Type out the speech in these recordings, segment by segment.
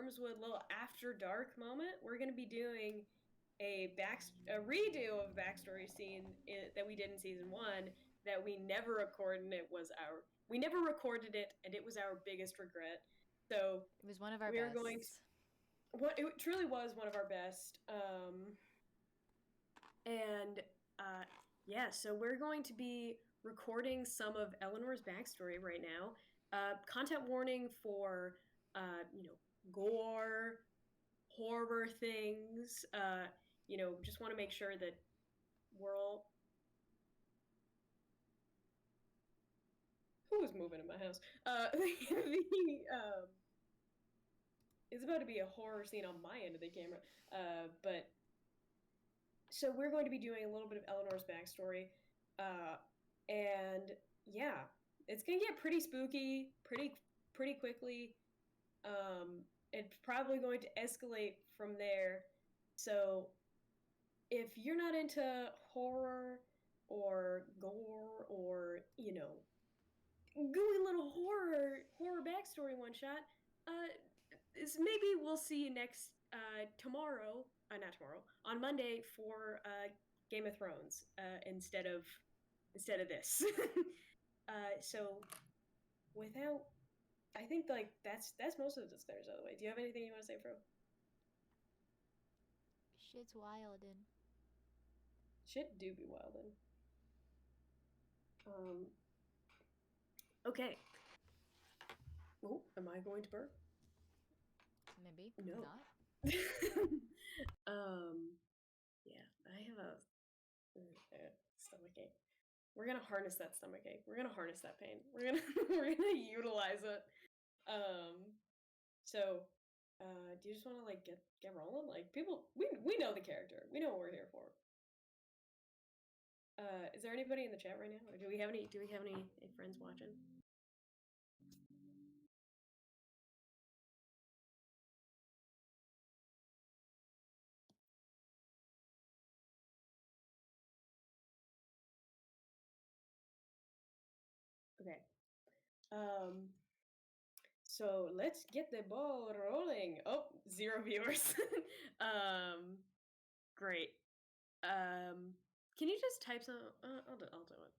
Wormswood little after dark moment, we're going to be doing a redo of a backstory scene that we did in season 1 that we never recorded, and we never recorded it, and it was our biggest regret. So it was one of our we're best. going to it truly was one of our best. And yeah, so we're going to be recording some of Eleanor's backstory right now. Content warning for gore, horror things. Just want to make sure that we're all. Who was moving in my house? It's about to be a horror scene on my end of the camera. But so we're going to be doing a little bit of Eleanor's backstory, and yeah, it's gonna get pretty spooky pretty quickly. It's probably going to escalate from there. So if you're not into horror or gore or gooey little horror backstory one shot, maybe we'll see you next tomorrow. Not tomorrow, on Monday for Game of Thrones instead of this. So without, I think like that's most of the disclaimers out of the way. Do you have anything you want to say, Fro? Shit's wildin'. Shit do be wildin'. Okay. Oh, am I going to burp? Maybe. No. Not. Yeah, I have a stomach ache. We're gonna harness that stomach ache. We're gonna harness that pain. We're gonna utilize it. So, do you just want to like get rolling? Like people, we know the character. We know what we're here for. Is there anybody in the chat right now, or do we have any friends watching? Okay. So let's get the ball rolling. Oh, 0 viewers. Great. Can you just type some? I'll do it.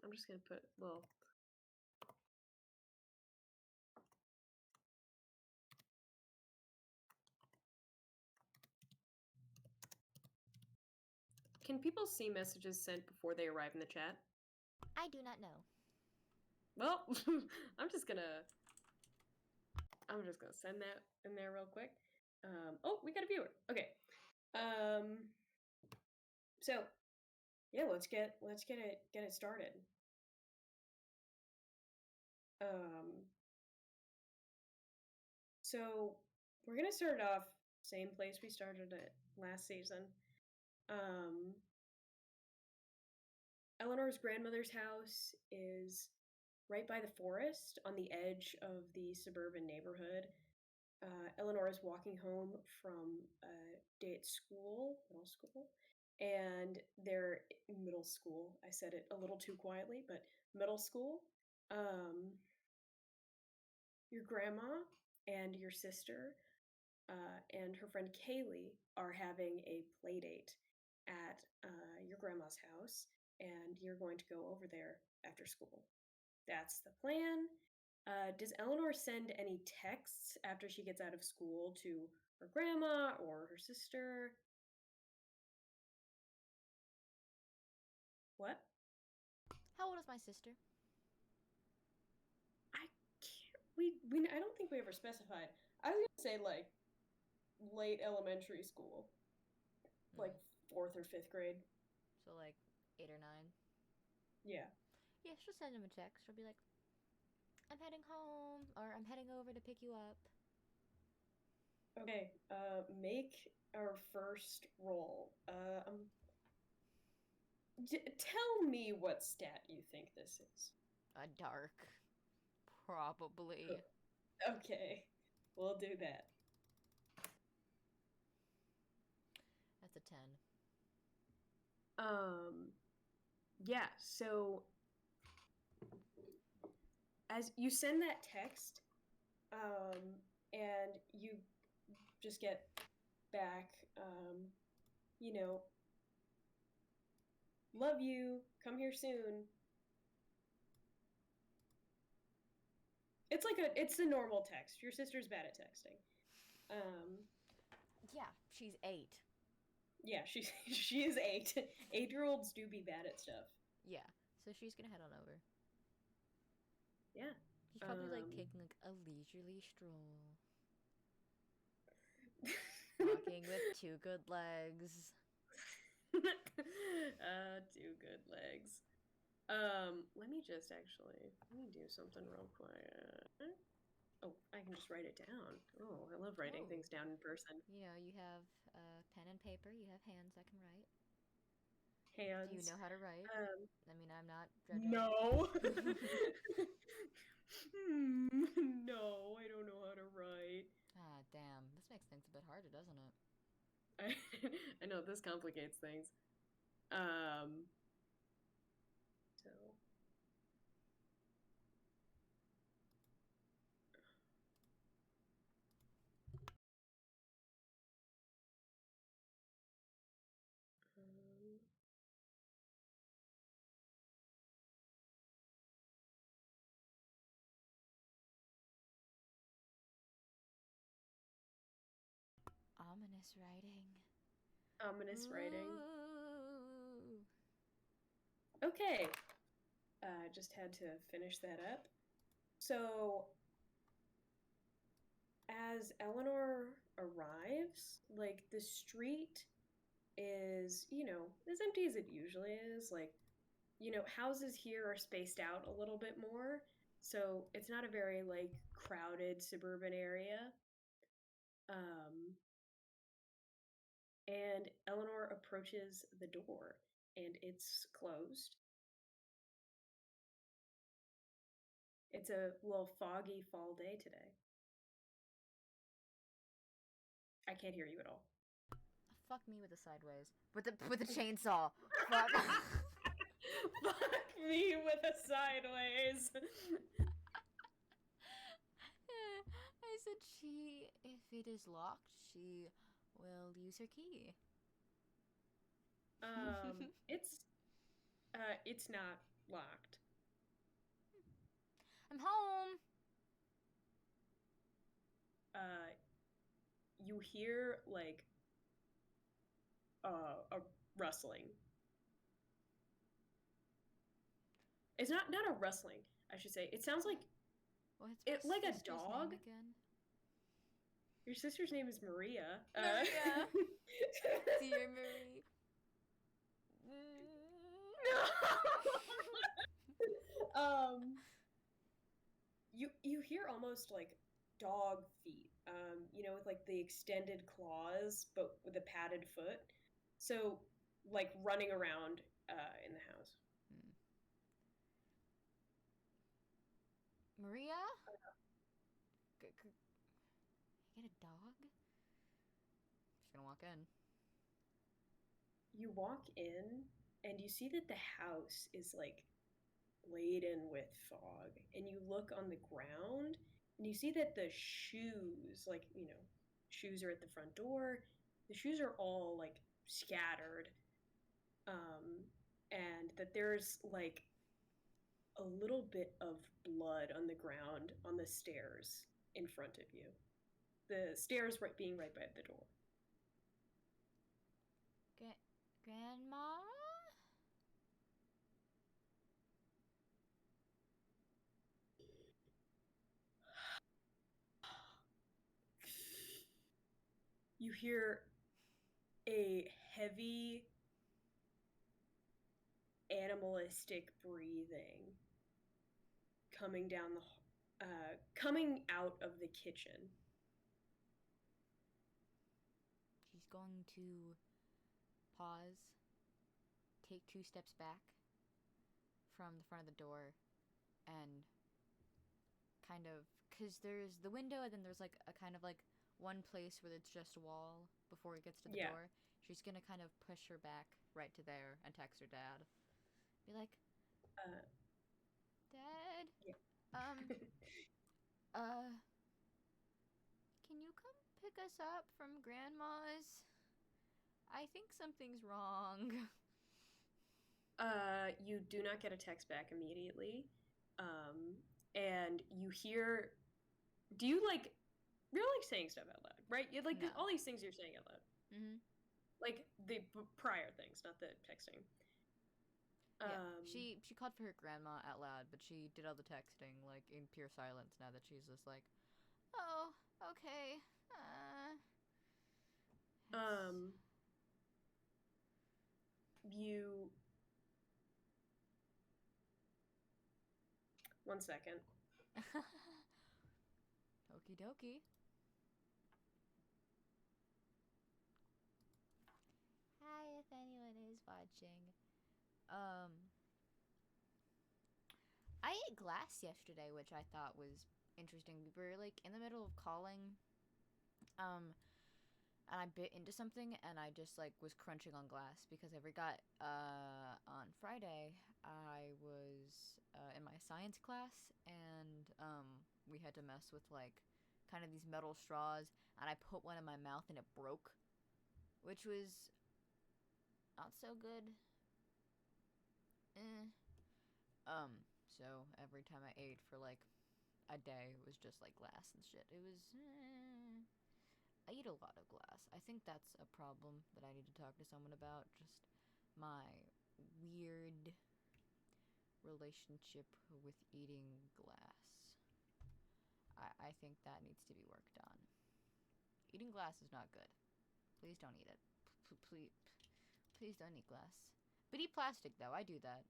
I'm just gonna put well. Can people see messages sent before they arrive in the chat? I do not know. Well, I'm just gonna send that in there real quick. Oh, we got a viewer. Okay. So yeah, let's get it started. So we're gonna start off same place we started it last season. Eleanor's grandmother's house is right by the forest on the edge of the suburban neighborhood. Eleanor is walking home from a day at middle school, and they're middle school. I said it a little too quietly, but middle school. Your grandma and your sister and her friend Kaylee are having a play date at your grandma's house, and you're going to go over there after school. That's the plan. Does Eleanor send any texts after she gets out of school to her grandma or her sister? What? How old is my sister? I can't. I don't think we ever specified. I was gonna say like late elementary school, like 4th or 5th grade. So like 8 or 9. Yeah. Yeah, she'll send him a text. She'll be like, "I'm heading home," or "I'm heading over to pick you up." Okay. Make our first roll. Tell me what stat you think this is. A dark. Probably. Okay. We'll do that. That's a 10. Yeah, so as you send that text, and you just get back, you know, love you, come here soon. It's a normal text. Your sister's bad at texting. Um, Yeah, she's 8. yeah, she is 8. 8-year-olds do be bad at stuff. Yeah, so she's gonna head on over. Yeah. She's probably like taking like a leisurely stroll, walking with 2 good legs. 2 good legs. Let me do something real quick. Oh, I can just write it down. Oh, I love writing Oh, things down in person. you know, you have pen and paper, you have hands that can write. Do you Hands. know how to write? I mean, I'm not judging. No. No, I don't know how to write. Ah, damn. This makes things a bit harder, doesn't it? I, I know this complicates things. Um, so um, Ominous writing. ominous writing. Ooh. Okay. Just had to finish that up. So as Eleanor arrives, like the street is, as empty as it usually is. Like, houses here are spaced out a little bit more. So it's not a very like crowded suburban area. Um, and Eleanor approaches the door and it's closed. It's a little foggy fall day today. I can't hear you at all. Fuck me with the sideways. With the chainsaw. Fuck. Fuck me with a sideways. I said if it is locked, she will use her key. um, it's it's not locked. I'm home. Uh, you hear like a rustling. It's not a rustling, I should say. It sounds like What's it my like a sister's dog. name again? Your sister's name is Maria. Maria. Dear Marie. You hear almost like dog feet. With like the extended claws, but with a padded foot. So like running around in the house. Hmm. Maria? Get a dog? Just gonna walk in. You walk in and you see that the house is like laden with fog, and you look on the ground and you see that the shoes, like, shoes are at the front door. The shoes are all like scattered, and that there's like a little bit of blood on the ground on the stairs in front of you, the stairs being right by the door. Grandma? You hear a heavy animalistic breathing coming out of the kitchen. She's going to pause, take 2 steps back from the front of the door, and kind of, because there's the window and then there's like a kind of like one place where it's just a wall before it gets to the Yeah. door. She's gonna kind of push her back right to there and text her dad. Be like, Uh, Dad, yeah. Um, uh, can you come pick us up from Grandma's? I think something's wrong. You do not get a text back immediately. And you hear, do you like, you're like saying stuff out loud, right? You like No. all these things you're saying out loud, Mm-hmm. like the prior things, not the texting. Yeah. Um, She called for her grandma out loud, but she did all the texting like in pure silence. Now that she's just like, oh, okay. um, you, one second. It's okie dokie. Hi, if anyone is watching. Um, I ate glass yesterday, which I thought was interesting. We were like in the middle of calling, um, and I bit into something, and I just like was crunching on glass because I forgot. On Friday, I was in my science class, and we had to mess with like kind of these metal straws, and I put one in my mouth, and it broke, which was not so good. Eh. So every time I ate for like a day, it was just like glass and shit. It was. I eat a lot of glass. I think that's a problem that I need to talk to someone about. Just my weird relationship with eating glass. I think that needs to be worked on. Eating glass is not good. Please don't eat it. Please don't eat glass. But eat plastic though. I do that.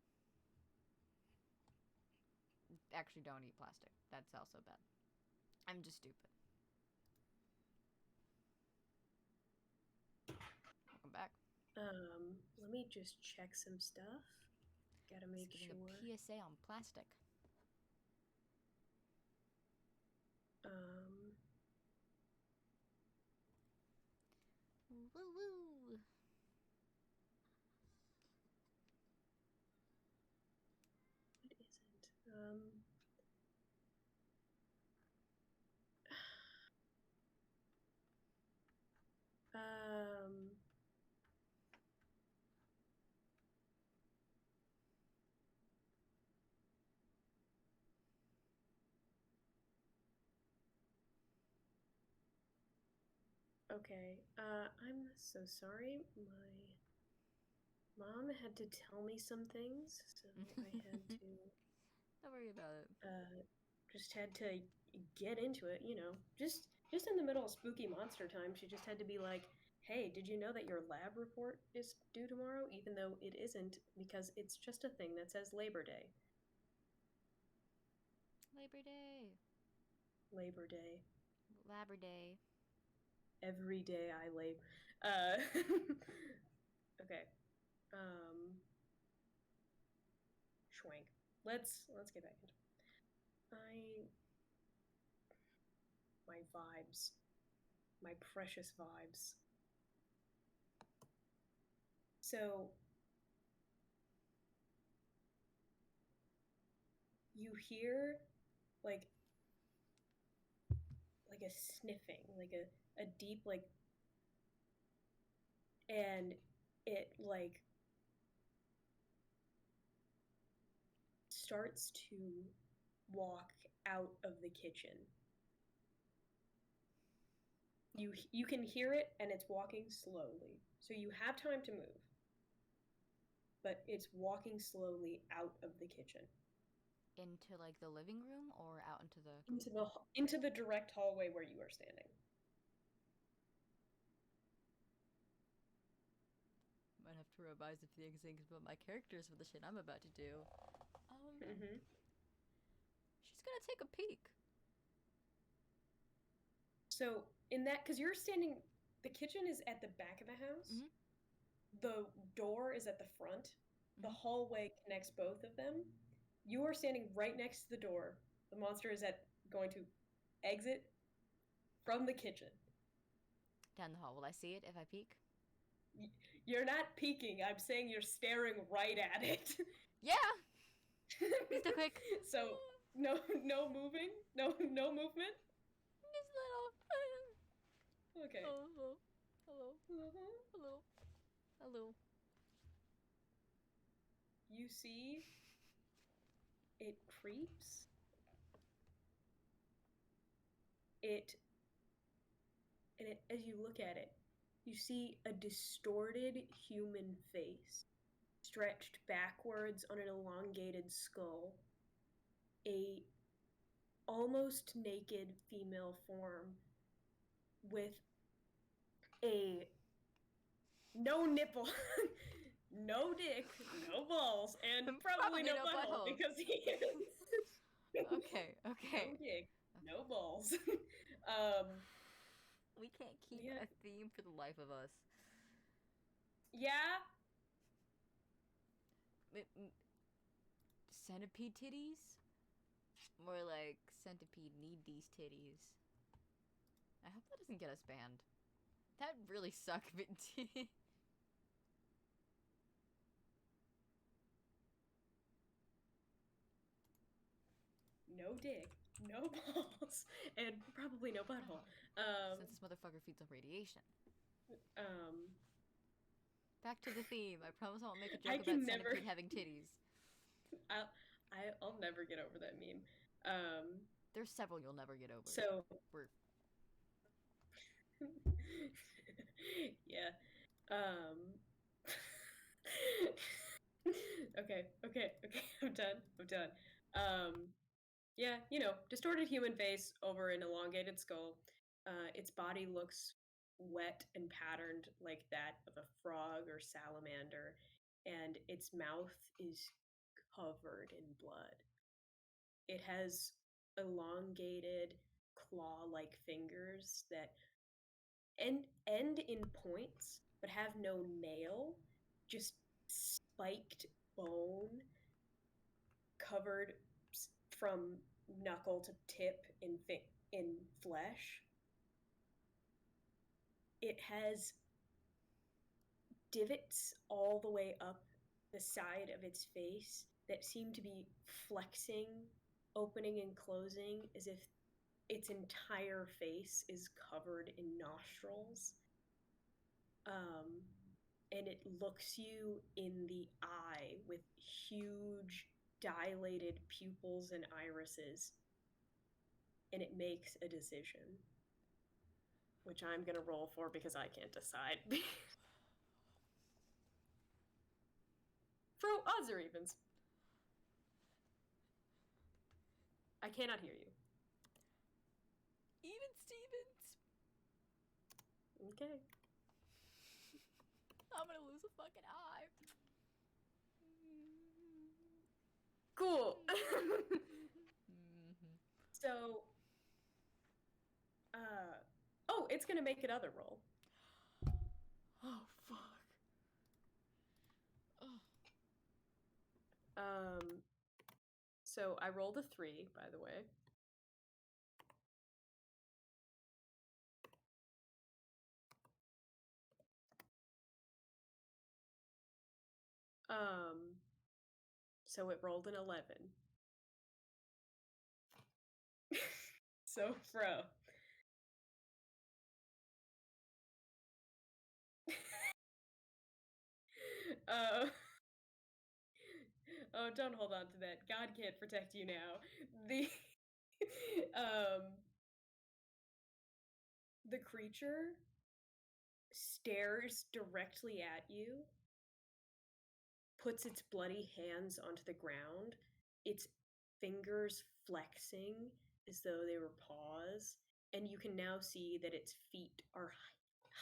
Actually, don't eat plastic. That's also bad. I'm just stupid. Welcome back. Let me just check some stuff. Gotta Just make giving sure. a PSA on plastic. Um, Woo woo. what isn't? Um, okay. I'm so sorry. My mom had to tell me some things, so I had to, Don't worry about it. just had to get into it, just in the middle of spooky monster time. She just had to be like, hey, did you know that your lab report is due tomorrow? Even though it isn't, because it's just a thing that says Labor Day. Labor Day. Labor Day. Labor Day. Every day I lay. Uh, okay. Um, Schwank. Let's get back into it. My vibes, my precious vibes. So you hear like like a sniffing, like a deep like, and it like starts to walk out of the kitchen. You can hear it and it's walking slowly. So you have time to move. But it's walking slowly out of the kitchen. Into like the living room or out into the Into the direct hallway where you are standing. Might have to revise a few things about my characters for the shit I'm about to do. Mm-hmm. She's gonna take a peek. So in that, because you're standing, the kitchen is at the back of the house. Mm-hmm. The door is at the front. Mm-hmm. The hallway connects both of them. You are standing right next to the door. The monster is going to exit from the kitchen. Down the hall. Will I see it if I peek? You're not peeking. I'm saying you're staring right at it. Yeah. Just a quick. So No moving? No movement? Just little. Okay. Hello. Hello. Uh-huh. Hello. Hello. You see it creeps. It as you look at it, you see a distorted human face stretched backwards on an elongated skull, a almost naked female form with a no nipple, no dick, no balls, and probably no butthole because he is. Okay. No Okay. dick, no balls. um, We can't keep yeah, a theme for the life of us. yeah. Centipede titties? More like centipede need these titties. I hope that doesn't get us banned. That really suck, but No dick, no balls, and probably no butthole. Um, since this motherfucker feeds on radiation. um, Back to the theme. I promise I won't make a I joke about can never. centipede having titties. I'll, I'll never get over that meme. There's several you'll never get over. So We're yeah. Um, okay. I'm done. I'm done. Yeah, distorted human face over an elongated skull. Its body looks wet and patterned like that of a frog or salamander, and its mouth is covered in blood. It has elongated claw-like fingers that end in points but have no nail, just spiked bone covered from knuckle to tip in flesh. It has divots all the way up the side of its face that seem to be flexing, opening and closing as if its entire face is covered in nostrils. Um, and it looks you in the eye with huge dilated pupils and irises, and it makes a decision, which I'm going to roll for because I can't decide. For odds or evens. I cannot hear you. even Stevens. Okay. I'm gonna lose a fucking eye. Cool. Mm-hmm. So, oh, it's gonna make another roll. Oh fuck. Um, so I rolled a 3, by the way. So it rolled an 11. So, Fro. uh, oh, don't hold on to that. God can't protect you now. The um the creature stares directly at you, puts its bloody hands onto the ground, its fingers flexing as though they were paws, and you can now see that its feet are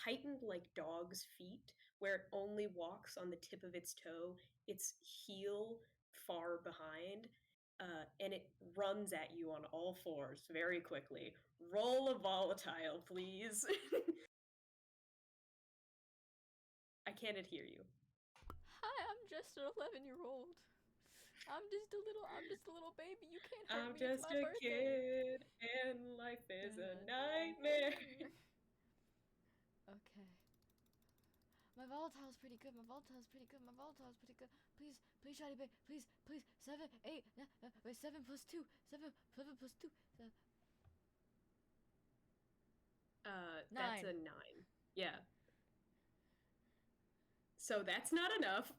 heightened like dog's feet, where it only walks on the tip of its toe, its heel far behind, and it runs at you on all fours very quickly. Roll a volatile, please. I can't hear you. Hi, I'm just an 11-year-old. I'm just a little baby. You can't hurt I'm me. It's just my a birthday. kid, and life is a nightmare. Okay. My volatile volatile's pretty good. My volatile's pretty good. My volatile's pretty good. Please, please, Shotty Bae. Please, please. 7, 8. Wait, 7 plus 2. 7 plus 2. That's 9. a 9. Yeah. So that's not enough.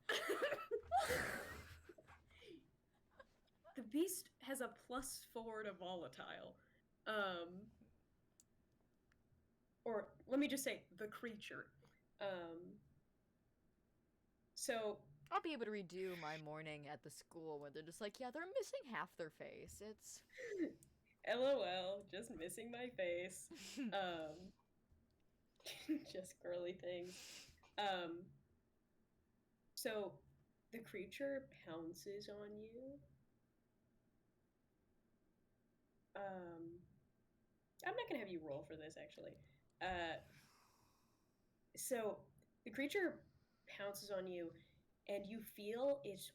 The beast has a +4 to volatile. Or let me just say the creature. So I'll be able to redo my morning at the school where they're just like, yeah, they're missing half their face. It's LOL, just missing my face. Just girly things. So the creature pounces on you. I'm not gonna have you roll for this actually. So the creature pounces on you, and you feel its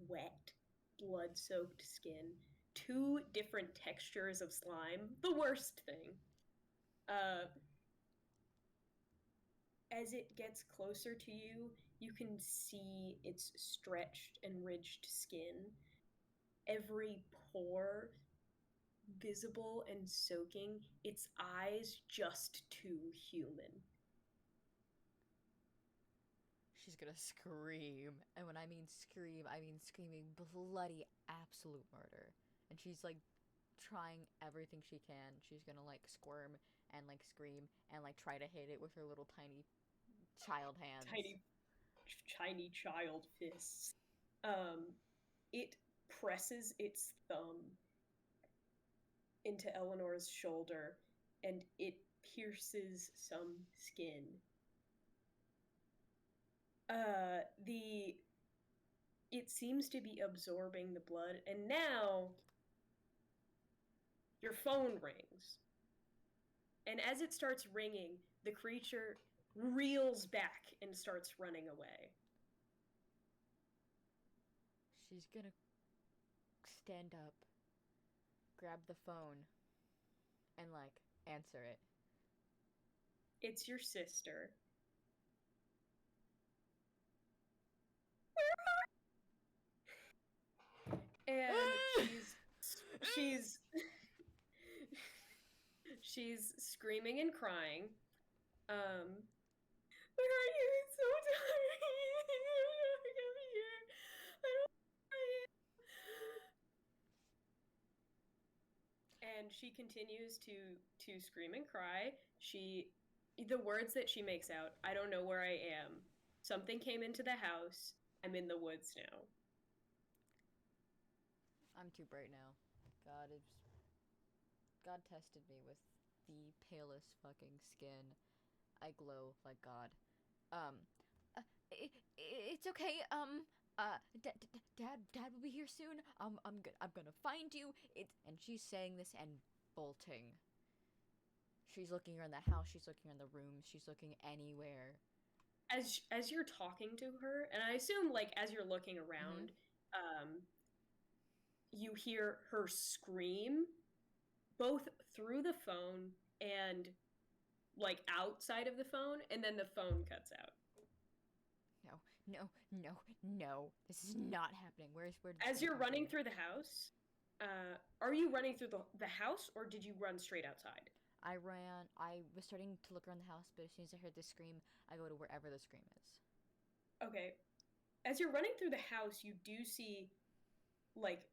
wet, blood-soaked skin. 2 different textures of slime. The worst thing. As it gets closer to you, you can see its stretched and ridged skin. Every pore visible and soaking, its eyes just too human. she's gonna scream, and when I mean scream, I mean screaming bloody absolute murder. And she's like trying everything she can. She's gonna like squirm and like scream and like try to hit it with her little tiny child hands. Tiny child fists. It presses its thumb into Eleanor's shoulder, and it pierces some skin. The It seems to be absorbing the blood, and now your phone rings. And as it starts ringing, the creature reels back and starts running away. She's gonna stand up, grab the phone, and like answer it. It's your sister. And she's she's screaming and crying. Where are you? It's so tired. Come here. I don't And she continues to scream and cry. The words that she makes out, I don't know where I am. Something came into the house. I'm in the woods now. I'm too bright now. God tested me with the palest fucking skin. I glow like God. Um, it's okay. Dad will be here soon. I'm gonna find you. And she's saying this and bolting. She's looking around the house. She's looking around the rooms. She's looking anywhere. As you're talking to her, and I assume like as you're looking around, you hear her scream, both through the phone and like outside of the phone, and then the phone cuts out. No. This is not happening. Where As you're running through the house, are you running through the house, or did you run straight outside? I was starting to look around the house, but as soon as I heard the scream, I go to wherever the scream is. Okay. As you're running through the house, you do see, like,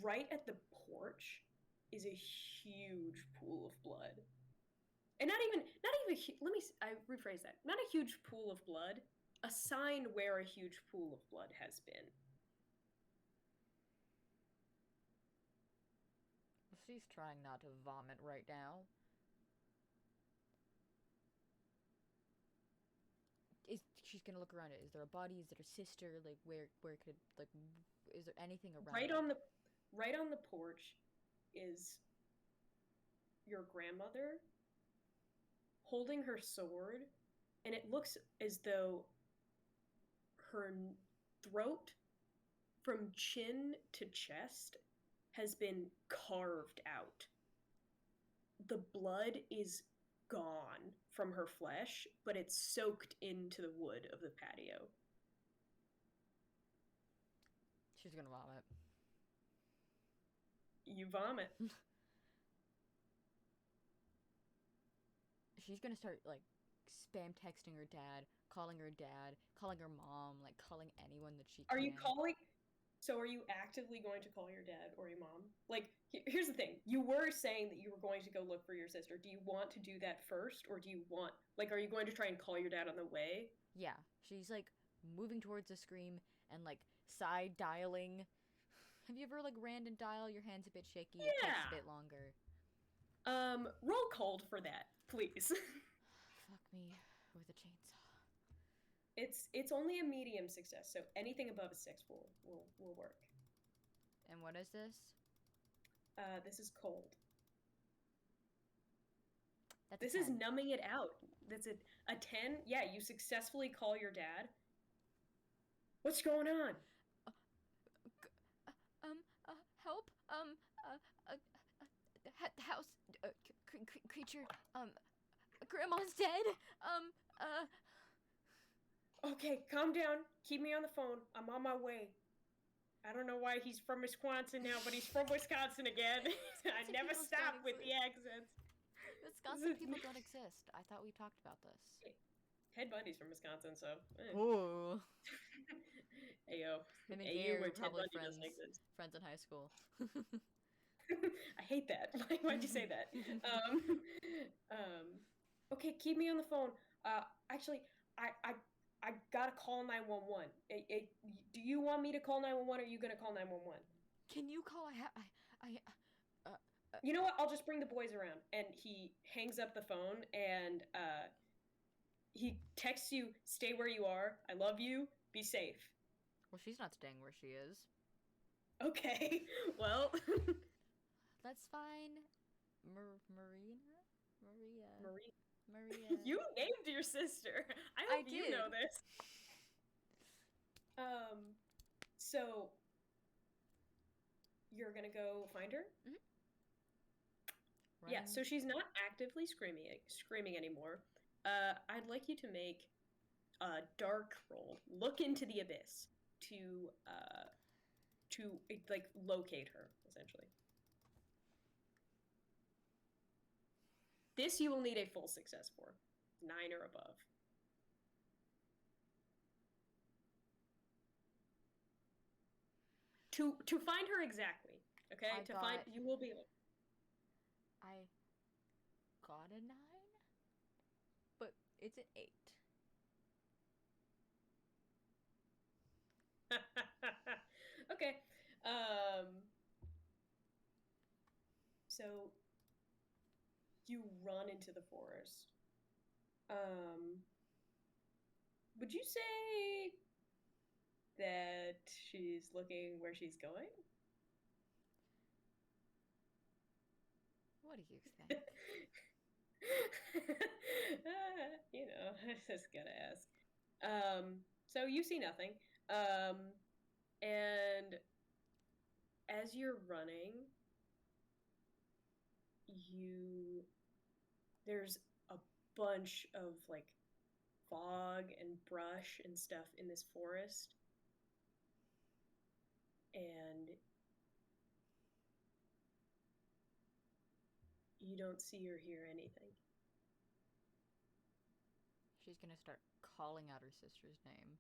right at the porch is a huge pool of blood. And not even, I rephrase that. Not a huge pool of blood, a sign where a huge pool of blood has been. She's trying not to vomit right now. She's gonna look around it. Is there a body? Is there a sister? Like where could like is there anything around? Right on the porch is your grandmother holding her sword, and it looks as though her throat from chin to chest has been carved out. The blood is gone from her flesh, but it's soaked into the wood of the patio. She's gonna vomit. You vomit. She's gonna start like spam texting her dad, calling her mom, like calling anyone that she Are can. you calling? So are you actively going to call your dad or your mom? Like, here's the thing. You were saying that you were going to go look for your sister. Do you want to do that first, or do you want, like, are you going to try and call your dad on the way? Yeah, she's like moving towards the scream and like side dialing. Have you ever like random dial? Your hand's a bit shaky. It takes a Yeah. bit longer. Roll called for that, please. Fuck me with a chainsaw. It's only a medium success, so anything above a 6 will work. And what is this? This is cold. That's This a 10. is numbing it out. That's a 10. Yeah, you successfully call your dad. What's going on? Help. House. Creature. Grandma's dead. Okay, calm down. Keep me on the phone. I'm on my way. I don't know why he's from Wisconsin now, but he's from Wisconsin again. I never stop with the accents. Wisconsin people don't exist. I thought we talked about this. Ted Bundy's from Wisconsin, so. Ooh. Ayo. Him and Ayo, Gary where were Ted probably Bundy doesn't exist. friends in high school. I hate that. Why'd you say that? Okay, keep me on the phone. Actually, I gotta call 911. Do you want me to call 911 or are you gonna call 911? Can you call? You know what? I'll just bring the boys around. And he hangs up the phone and he texts you, stay where you are. I love you. Be safe. Well, she's not staying where she is. Okay. Well. That's fine. Maria? You named your sister. I hope you know this. So you're gonna go find her? Mm-hmm. Yeah, so she's not actively screaming anymore. I'd like you to make a dark roll. Look into the abyss to like locate her, essentially. This you will need a full success for. 9 or above. To find her exactly. Okay? You will be. I got a 9, but it's an 8. Okay. So you run into the forest. Would you say that she's looking where she's going? What do you think? You know, I just gotta ask. So you see nothing. And as you're running, there's a bunch of like fog and brush and stuff in this forest. And you don't see or hear anything. She's gonna start calling out her sister's name.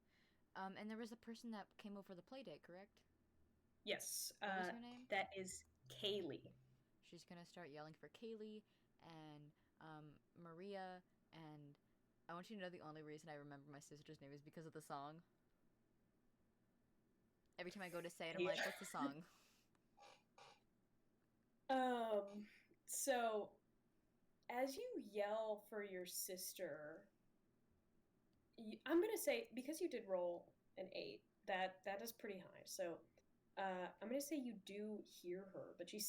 And there was a person that came over the play date, correct? Yes. What was her name? That is Kaylee. She's gonna start yelling for Kaylee and Maria, and I want you to know the only reason I remember my sister's name is because of the song. Every time I go to say it, I'm like, what's the song? So as you yell for your sister, I'm gonna say, because you did roll an 8, that is pretty high. So I'm gonna say you do hear her, but you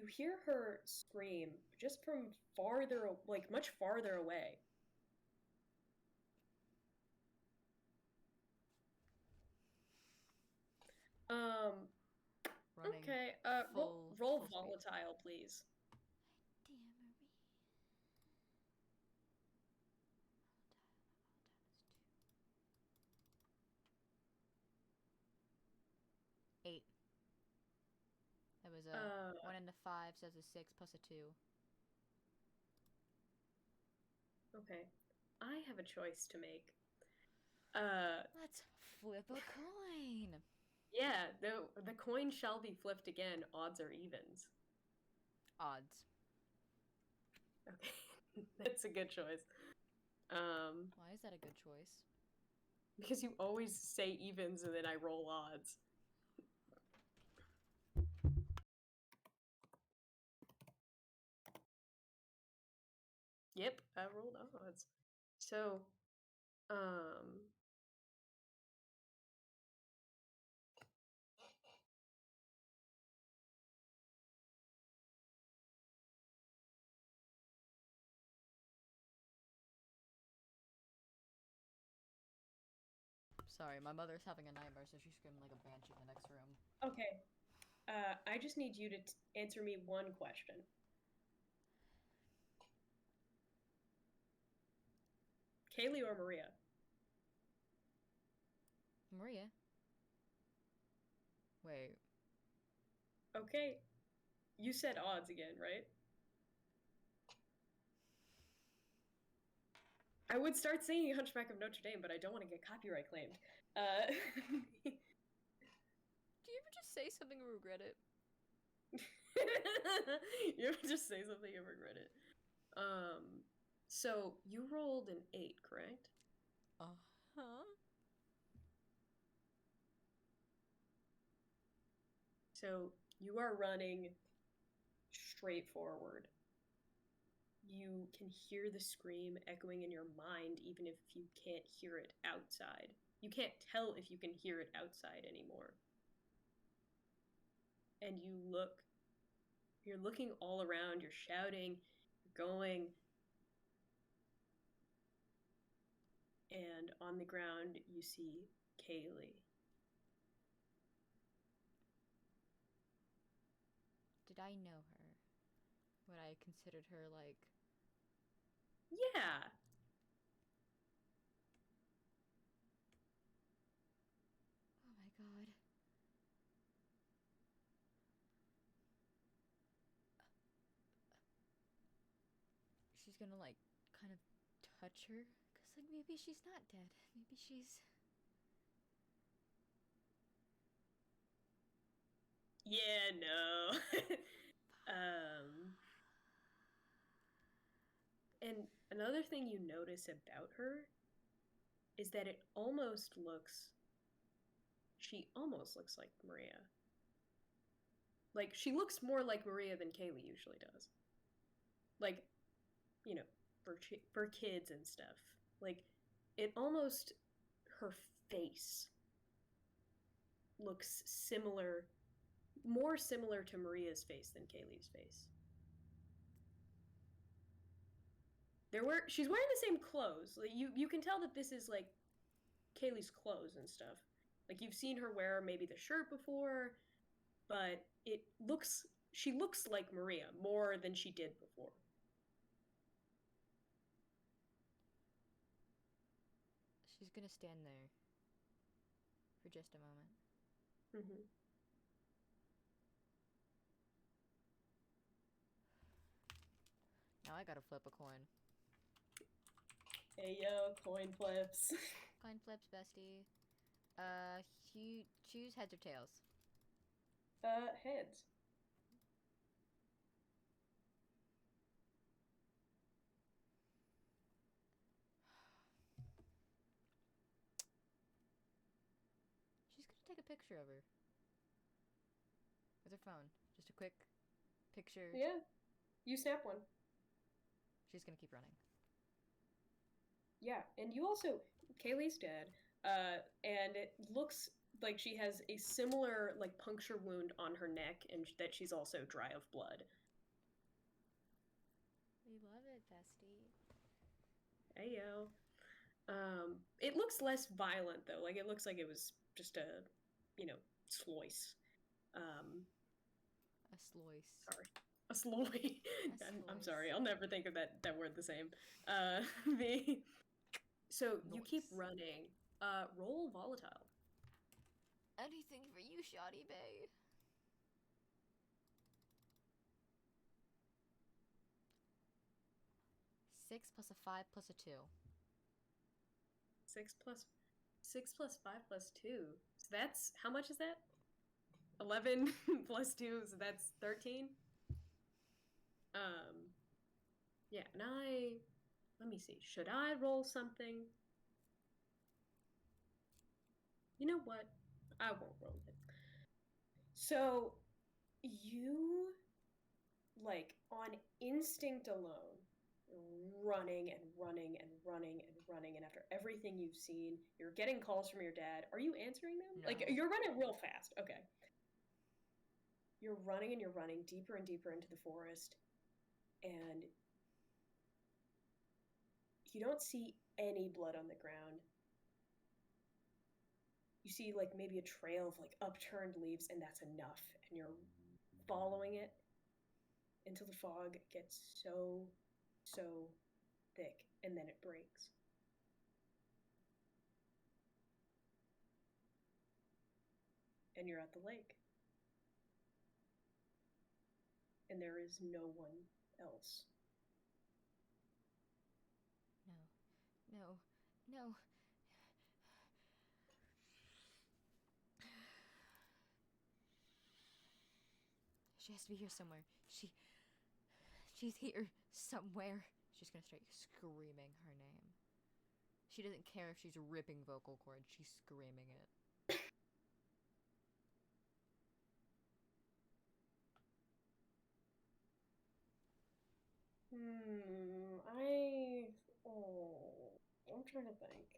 hear her scream just from farther, like much farther away. Running. Okay. Roll volatile, please. Dear Marie. There's a 1 and a 5, so there's a 6 plus a 2. Okay. I have a choice to make. Let's flip a coin. Yeah, the coin shall be flipped again, odds or evens. Odds. Okay. That's a good choice. Why is that a good choice? Because you always say evens and then I roll odds. Yep, I rolled odds. So, Sorry, my mother's having a nightmare, so she's screaming like a banshee in the next room. okay. I just need you to answer me one question. Kaylee or Maria? Maria? Wait. Okay. You said odds again, right? I would start singing Hunchback of Notre Dame, but I don't want to get copyright claimed. Do you ever just say something and regret it? You ever just say something and regret it? So you rolled an 8, correct? Uh-huh. So you are running straight forward. You can hear the scream echoing in your mind, even if you can't hear it outside. You can't tell if you can hear it outside anymore. And you're looking all around, you're shouting, you're going, and on the ground you see Kaylee. Did I know her? Would I considered her like... Yeah. Oh my god. She's gonna like kind of touch her, cause like maybe she's not dead. Maybe she's... Yeah, no. And another thing you notice about her is that she almost looks like Maria. Like, she looks more like Maria than Kaylee usually does. Like, you know, for kids and stuff. Like, it almost, her face looks more similar to Maria's face than Kaylee's face. She's wearing the same clothes. Like, you can tell that this is like Kaylee's clothes and stuff. Like, you've seen her wear maybe the shirt before, but she looks like Maria more than she did before. She's gonna stand there for just a moment. Mm-hmm. Now I gotta flip a coin. Hey yo, coin flips. Coin flips, bestie. Choose heads or tails. Heads. She's gonna take a picture of her. With her phone. Just a quick picture. Yeah, you snap one. She's gonna keep running. Yeah, and you also, Kaylee's dead, and it looks like she has a similar, like, puncture wound on her neck, and that she's also dry of blood. We love it, bestie. Hey yo. It looks less violent though. Like, it looks like it was just a, sloice. A sloice. Sorry. A sloy. I'm sorry. I'll never think of that word the same. The So you keep running. Roll volatile. Anything for you, Shoddy Bay. 6 plus a 5 plus a 2. 6 plus 5 plus 2. So that's, how much is that? 11 plus 2, so that's 13. Yeah, and let me see. Should I roll something? You know what? I won't roll it. So you, like, on instinct alone, running and running and running and running, and after everything you've seen, you're getting calls from your dad. Are you answering them? No. Like, you're running real fast. Okay. You're running and you're running deeper and deeper into the forest, and you don't see any blood on the ground. You see, like, maybe a trail of, like, upturned leaves, and that's enough. And you're following it until the fog gets so, so thick, and then it breaks. And you're at the lake. And there is no one else. No. No. No. She has to be here somewhere. She's here somewhere. She's gonna start screaming her name. She doesn't care if she's ripping vocal cords. She's screaming it. I'm trying to think.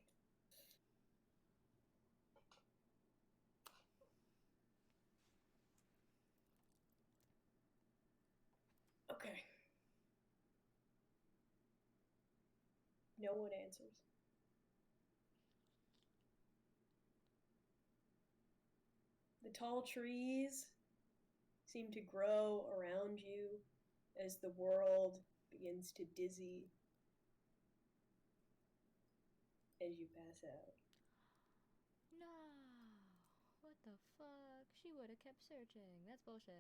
Okay. No one answers. The tall trees seem to grow around you as the world begins to dizzy as you pass out. No. What the fuck? She would have kept searching. That's bullshit.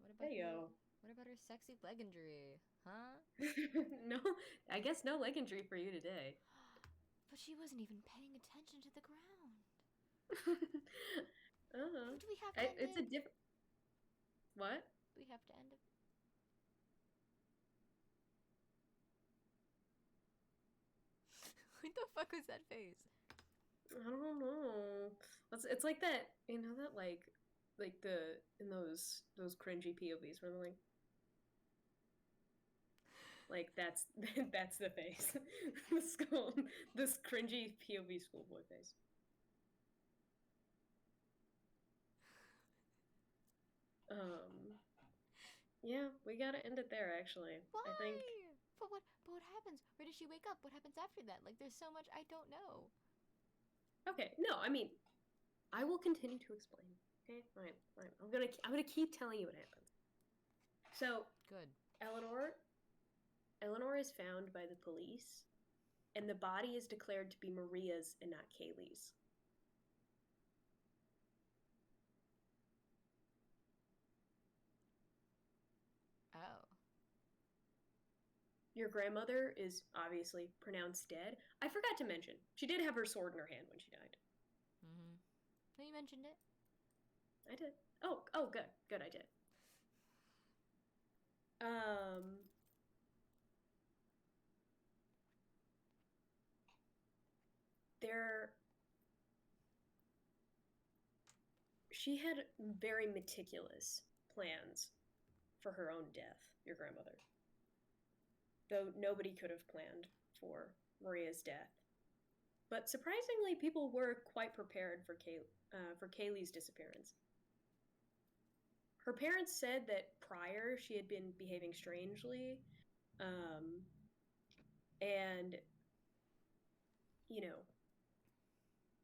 What about There you her? go. What about her sexy legendary? Huh? No, I guess no legendary for you today. But she wasn't even paying attention to the ground. Uh-huh. Do we have to end It's a it? different. What? Do we have to end it? What the fuck was that face? I don't know. It's like that, that like the in those cringy POVs where they're like that's that's the face, the school, this cringy POV schoolboy face. Yeah, we gotta end it there. Actually, Why? I think. But what happens? Where does she wake up? What happens after that? Like, there's so much I don't know. Okay, no, I mean, I will continue to explain. Okay, fine. I'm gonna keep telling you what happens. So, Good. Eleanor is found by the police, and the body is declared to be Maria's and not Kaylee's. Oh. Your grandmother is obviously pronounced dead. I forgot to mention, she did have her sword in her hand when she died. Mm-hmm. No, you mentioned it. I did. Oh, good, I did. There, she had very meticulous plans for her own death, your grandmother. Though nobody could have planned for Maria's death. But surprisingly, people were quite prepared for Kaylee's disappearance. Her parents said that prior she had been behaving strangely, and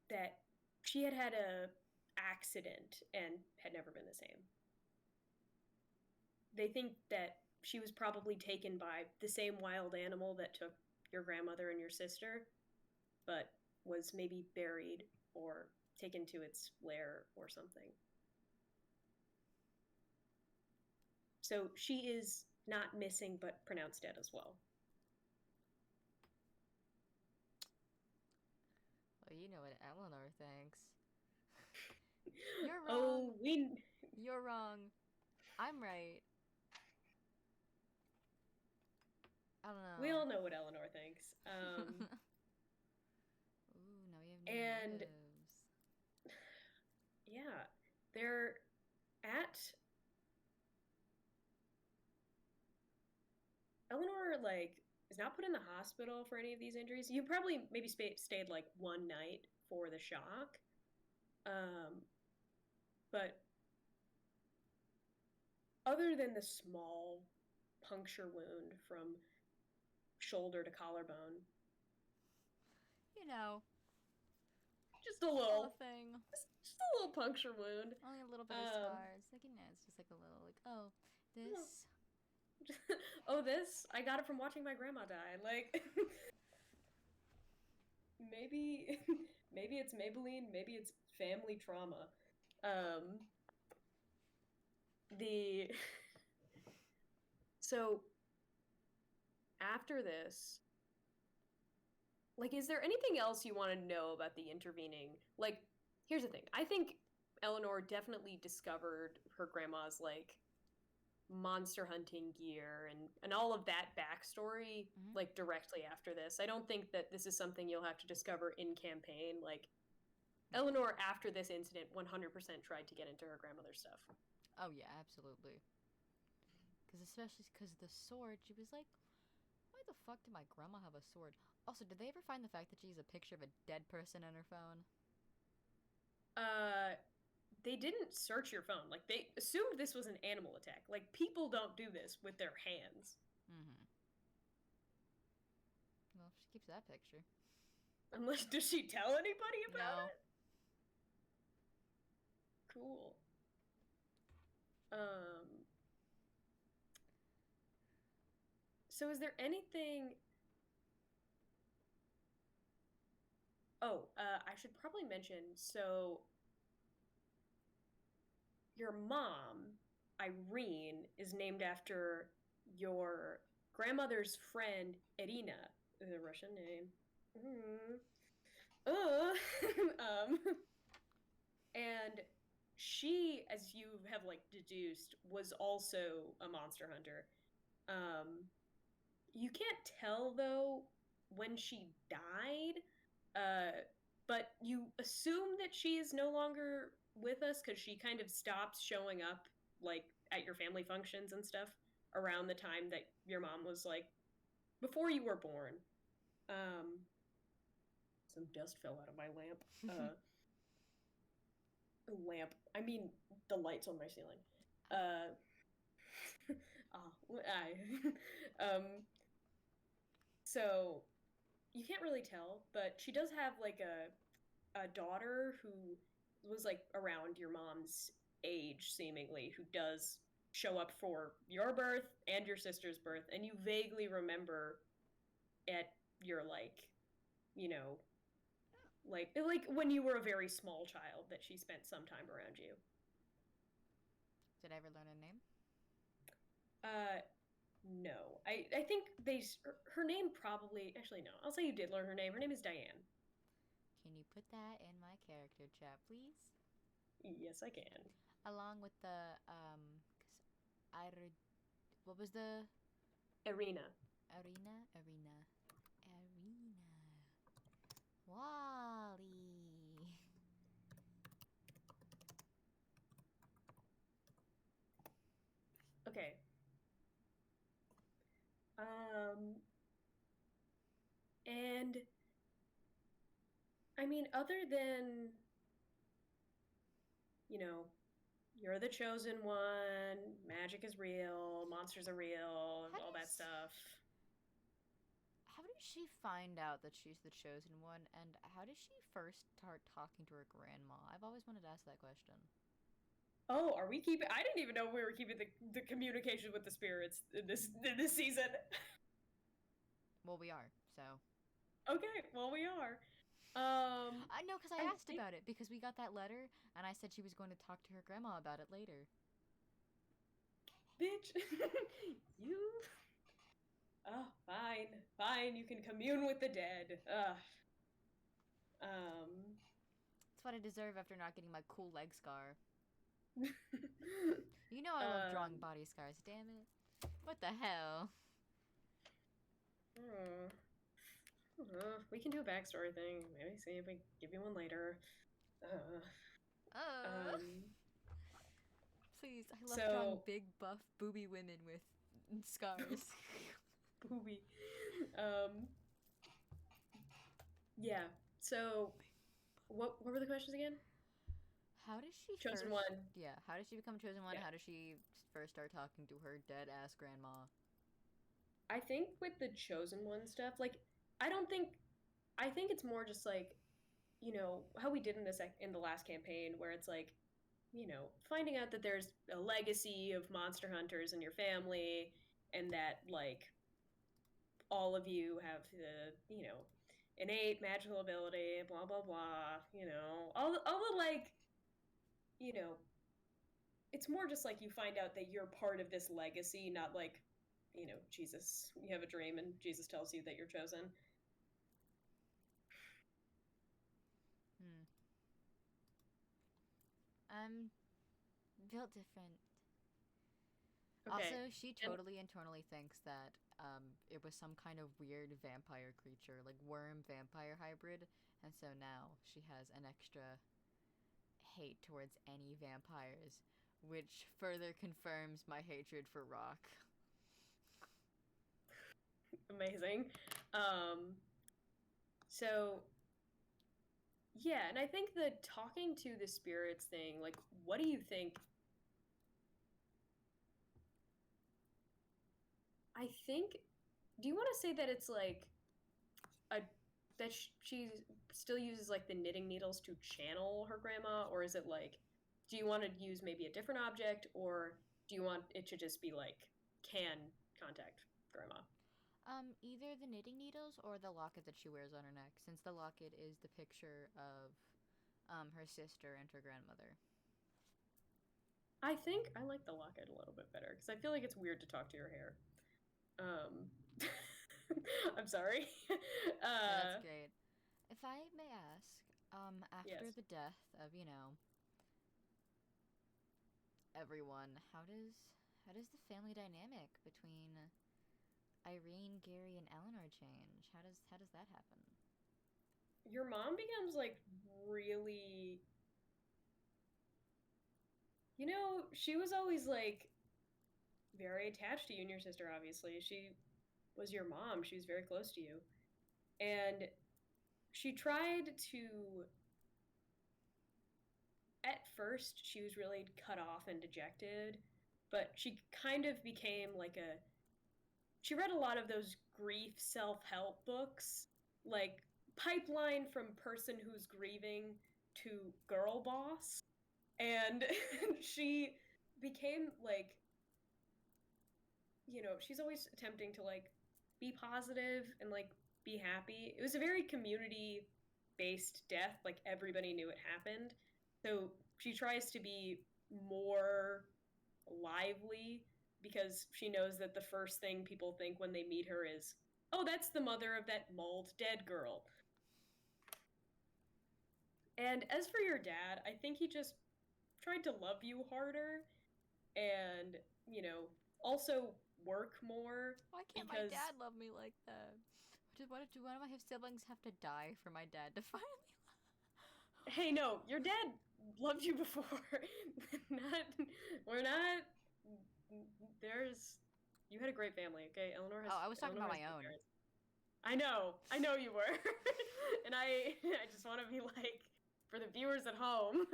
that she had had a accident and had never been the same. They think that she was probably taken by the same wild animal that took your grandmother and your sister, but was maybe buried or taken to its lair or something. So she is not missing, but pronounced dead as well. Well, you know what Eleanor thinks. You're wrong. Oh, we You're wrong. I'm right. I don't we all know. know what Eleanor thinks. Ooh, now we have new And motives. yeah, they're at Eleanor like is not put in the hospital for any of these injuries. You probably maybe stayed like one night for the shock. Um, but other than the small puncture wound from shoulder to collarbone, You know, just a still a little, thing. just a little puncture wound. Only a little bit of Um, scars. Like, it's just like a little, like, oh, this. oh, this I got it from watching my grandma die. Like maybe, maybe it's Maybelline, maybe it's family trauma. Um, the so after this, like, is there anything else you want to know about the intervening? Like, here's the thing. I think Eleanor definitely discovered her grandma's like monster hunting gear and all of that backstory Mm-hmm. like directly after this. I don't think that this is something you'll have to discover in campaign. Like Yeah. Eleanor after this incident 100% tried to get into her grandmother's stuff. Oh, yeah, absolutely. Because especially because the sword, she was like, why the fuck did my grandma have a sword? Also, did they ever find the fact that she has a picture of a dead person on her phone? Uh they didn't search your phone. Like they assumed this was an animal attack. Like people don't do this with their hands. Mm-hmm. Well, she keeps that picture. Unless does she tell anybody about No. it? Cool. Um so is there anything I should probably mention so your mom, Irene, is named after your grandmother's friend Irina, the Russian name. Mm. um, and she, as you have like deduced, was also a monster hunter. Um, you can't tell though when she died, but you assume that she is no longer with us because she kind of stops showing up like at your family functions and stuff around the time that your mom was like before you were born. Um, some dust fell out of my lamp. Lamp. I mean the lights on my ceiling. I so you can't really tell, but she does have like a daughter who was like around your mom's age seemingly, who does show up for your birth and your sister's birth, and you vaguely remember at your like, you know, like when you were a very small child that she spent some time around you. Did I ever learn a name? Uh, no, I think her name probably actually no. I'll say you did learn her name. Her name is Diane. Can you put that in my character chat, please? Yes, I can. Along with the cause what was the Irina. arena? Wally. Okay. Um, and I mean, other than, you know, you're the chosen one, magic is real, monsters are real, How all that does stuff. how does she find out that she's the chosen one, and how does she first start talking to her grandma? I've always wanted to ask that question. Oh, are we keeping? I didn't even know we were keeping the communication with the spirits in this season. Well, we are, so. Okay, well we are. I know, because I I asked think, about it, because we got that letter, and I said she was going to talk to her grandma about it later. bitch, you. Oh, fine, fine. You can commune with the dead. Um, That's what I deserve after not getting my cool leg scar. You know I love drawing um, body scars, damn it. What the hell? hmm, we can do a backstory thing. Maybe see if we give you one later. Uh, Uh, um, please, I love drawing so big, buff, booby women with scars. booby. Um, yeah. So what were the questions again? How does she Chosen first. one. Yeah, how does she become chosen one? Yeah. How does she first start talking to her dead ass grandma? I think with the chosen one stuff, like I don't think I think it's more just like, how we did in in the last campaign where it's like, finding out that there's a legacy of monster hunters in your family and that like all of you have the innate magical ability, blah blah blah, all the like, you know, it's more just like you find out that you're part of this legacy, not like, Jesus, you have a dream and Jesus tells you that you're chosen. Hmm. I'm built different. Okay. Also, she And totally internally thinks that it was some kind of weird vampire creature, like worm vampire hybrid, and so now she has an extra hate towards any vampires, which further confirms my hatred for Rock. amazing. Um so yeah, and I think the talking to the spirits thing, like, what do you think? I think, do you want to say that it's like a that she still uses like the knitting needles to channel her grandma, or is it like, do you want to use maybe a different object, or do you want it to just be like can contact grandma? Either the knitting needles or the locket that she wears on her neck, since the locket is the picture of her sister and her grandmother. I think I like the locket a little bit better because I feel like it's weird to talk to your hair. Um, I'm sorry. No, that's uh, great. If I may ask, after yes. the death of, everyone, how does the family dynamic between Irene, Gary, and Eleanor change? How does that happen? Your mom becomes like really, she was always like very attached to you and your sister, obviously. She was your mom, she was very close to you. And she tried to, at first, she was really cut off and dejected, but she kind of became like she read a lot of those grief self-help books, like pipeline from person who's grieving to girl boss. And she became like, she's always attempting to like be positive and like be happy. It was a very community based death, like everybody knew it happened. So she tries to be more lively because she knows that the first thing people think when they meet her is, oh, that's the mother of that mauled dead girl. And as for your dad, I think he just tried to love you harder and, also work more Why can't my because, dad love me like that? What do one of my siblings have to die for my dad to finally hey, no, your dad loved you before. not, we're not, there's, you had a great family, okay? Oh, I was talking Eleanor about has my good own. parents. I know you were. And I just want to be like, for the viewers at home,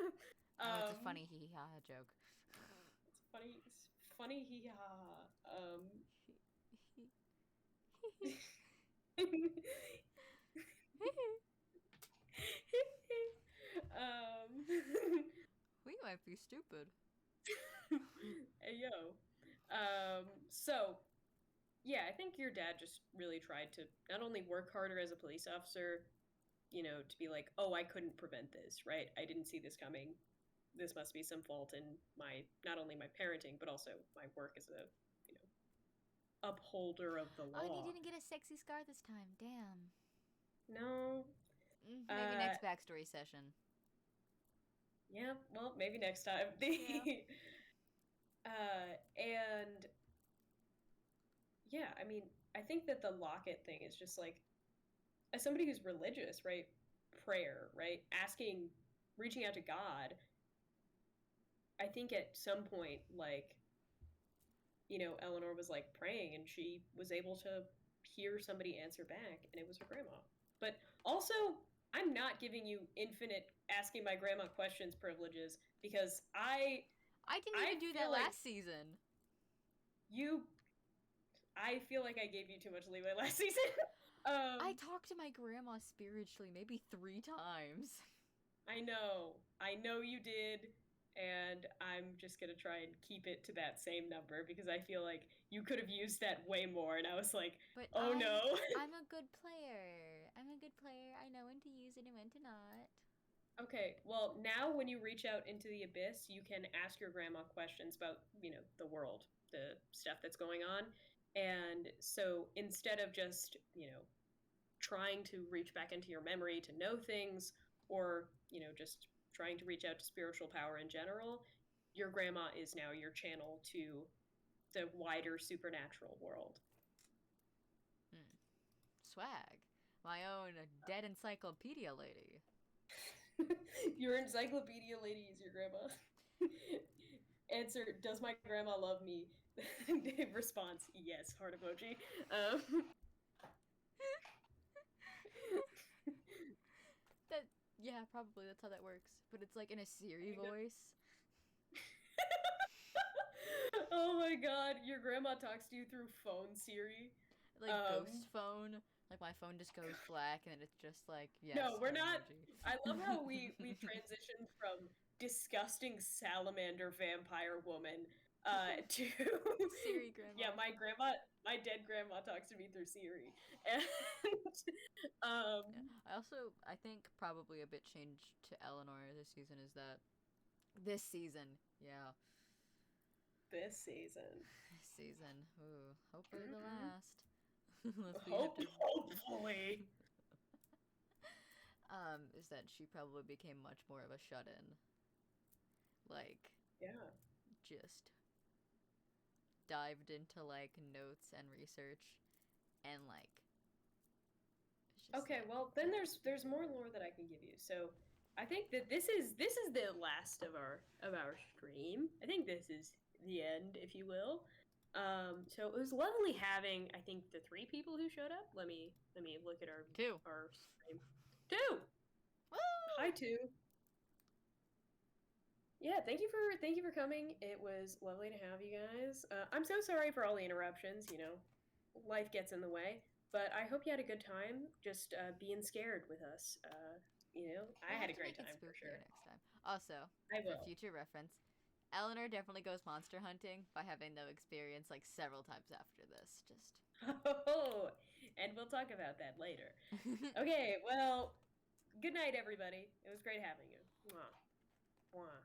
Oh, it's a um, funny hee hee ha joke. it's funny he, um, We might be stupid. hey, yo. So yeah, I think your dad just really tried to not only work harder as a police officer, to be like, oh, I couldn't prevent this, right? I didn't see this coming. This must be some fault in my, not only my parenting, but also my work as a, you know, upholder of the Oh, and he law. didn't get a sexy scar this time. Damn. No. Maybe Uh, next backstory session. yeah, well, maybe next time. Yeah. And yeah, I mean, I think that the locket thing is just like, as somebody who's religious, right? Prayer, right? Asking, reaching out to God. I think at some point, like, Eleanor was like praying and she was able to hear somebody answer back, and it was her grandma. But also, I'm not giving you infinite asking my grandma questions privileges because I didn't I even do that feel like last season. you I feel like I gave you too much leeway last season. I um talked to my grandma spiritually maybe 3 times. I know you did, and I'm just gonna try and keep it to that same number because I feel like you could have used that way more, and I was like, But oh no. I'm a good player. I'm a good player. I know when to use it and when to not. Okay, well, now when you reach out into the abyss, you can ask your grandma questions about, the world, the stuff that's going on. And so instead of just, trying to reach back into your memory to know things, or, just trying to reach out to spiritual power in general, your grandma is now your channel to the wider supernatural world. Hmm. Swag. My own dead encyclopedia lady. Your encyclopedia lady is your grandma. Answer: does my grandma love me? Response: yes. Heart emoji. Um, That yeah, probably that's how that works. But it's like in a Siri voice. Oh my god, your grandma talks to you through phone Siri. Like Um, ghost phone. Like my phone just goes black and then it's just like, no, yes, we're heart not. emoji. I love how we transitioned from disgusting salamander vampire woman to Siri yeah, grandma. my dead grandma talks to me through Siri. And Yeah. um I think probably a bit changed to Eleanor this season is that this season, yeah, this season. this season. Ooh, hopefully the Mm-mm. last. Unless we have to. Hopefully. Is that she probably became much more of a shut-in. Like, Yeah. just dived into like notes and research, and like it's just Okay, like, well then there's more lore that I can give you. So I think that this is the last of our stream. I think this is the end, if you will. So it was lovely having, I think, the three people who showed up. Let me look at two. our stream. Two. Woo! Hi, two. Yeah, thank you for coming. It was lovely to have you guys. I'm so sorry for all the interruptions. Life gets in the way, but I hope you had a good time. Just being scared with us. I We'll had have a to great make it time for spookier sure. next time. Also, I for will. future reference, Eleanor definitely goes monster hunting by having no experience like several times after this. Just Oh, and we'll talk about that later. Okay, well, good night, everybody. It was great having you. Mwah. Mwah.